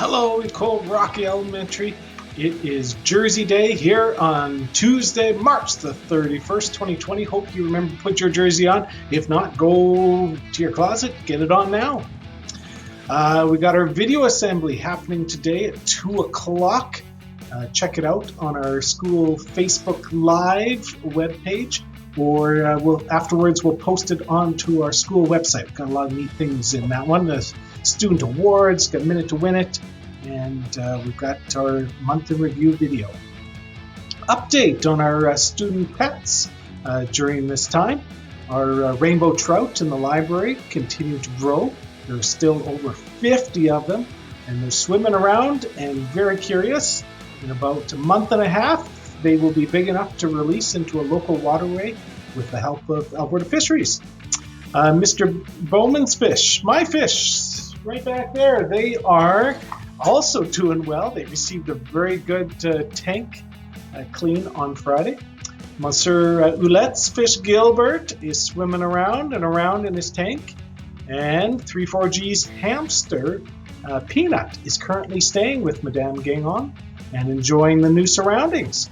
Hello, École Rocky Elementary. It is Jersey Day here on Tuesday, March the 31st, 2020. Hope you remember to put your jersey on. If not, go to your closet, get it on now. We got our video assembly happening today at 2 o'clock. Check it out on our school Facebook Live webpage, or afterwards we'll post it onto our school website. We've got a lot of neat things in that one. The student awards, got a minute to win it, and we've got our month in review video. Update on our student pets during this time. Our rainbow trout in the library continue to grow. There are still over 50 of them, and they're swimming around and very curious. In about a month and a half, they will be big enough to release into a local waterway with the help of Alberta Fisheries. Mr. Bowman's fish, my fish, right back there, they are also doing well. They received a very good tank clean on Friday. Monsieur Oulette's fish Gilbert is swimming around and around in his tank. And 34G's hamster Peanut is currently staying with Madame Guénon and enjoying the new surroundings.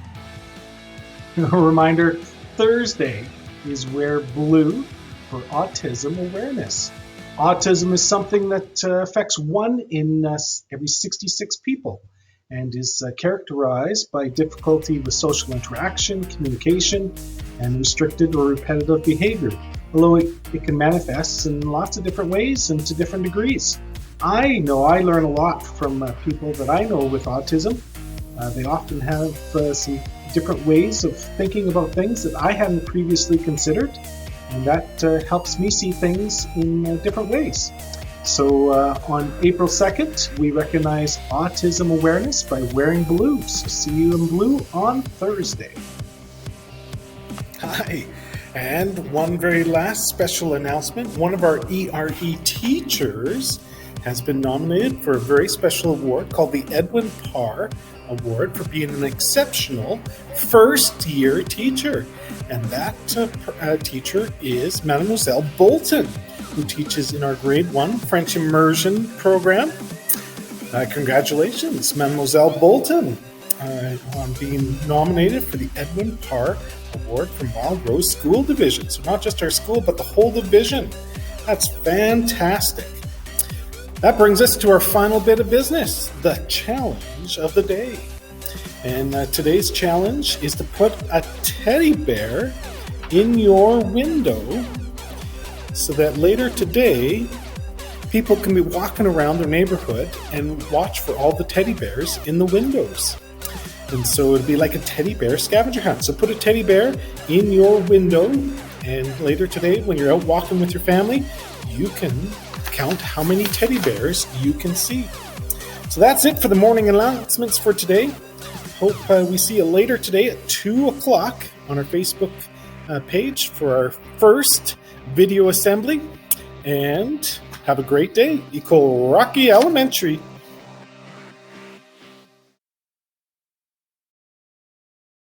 A reminder, Thursday is Wear Blue for Autism Awareness. Autism is something that affects 1 in every 66 people and is characterized by difficulty with social interaction, communication, and restricted or repetitive behavior, although it can manifest in lots of different ways and to different degrees. I know I learn a lot from people that I know with autism. They often have some different ways of thinking about things that I hadn't previously considered, and that helps me see things in different ways. So on April 2nd, we recognize Autism Awareness by wearing blue. So see you in blue on Thursday. Hi, and one very last special announcement. One of our ÉRE teachers has been nominated for a very special award called the Edwin R Award for being an exceptional first-year teacher. And that teacher is Mademoiselle Bolton, who teaches in our grade 1 French immersion program. Congratulations, Mademoiselle Bolton, on being nominated for the Edwin R Award from Wild Rose School Division. So not just our school, but the whole division. That's fantastic. That brings us to our final bit of business, the challenge of the day. And today's challenge is to put a teddy bear in your window so that later today, people can be walking around their neighborhood and watch for all the teddy bears in the windows. And so it'd be like a teddy bear scavenger hunt. So put a teddy bear in your window, and later today, when you're out walking with your family, you can count how many teddy bears you can see. So that's it for the morning announcements for today. Hope we see you later today at 2 o'clock on our Facebook page for our first video assembly. And have a great day. École Rocky Elementary.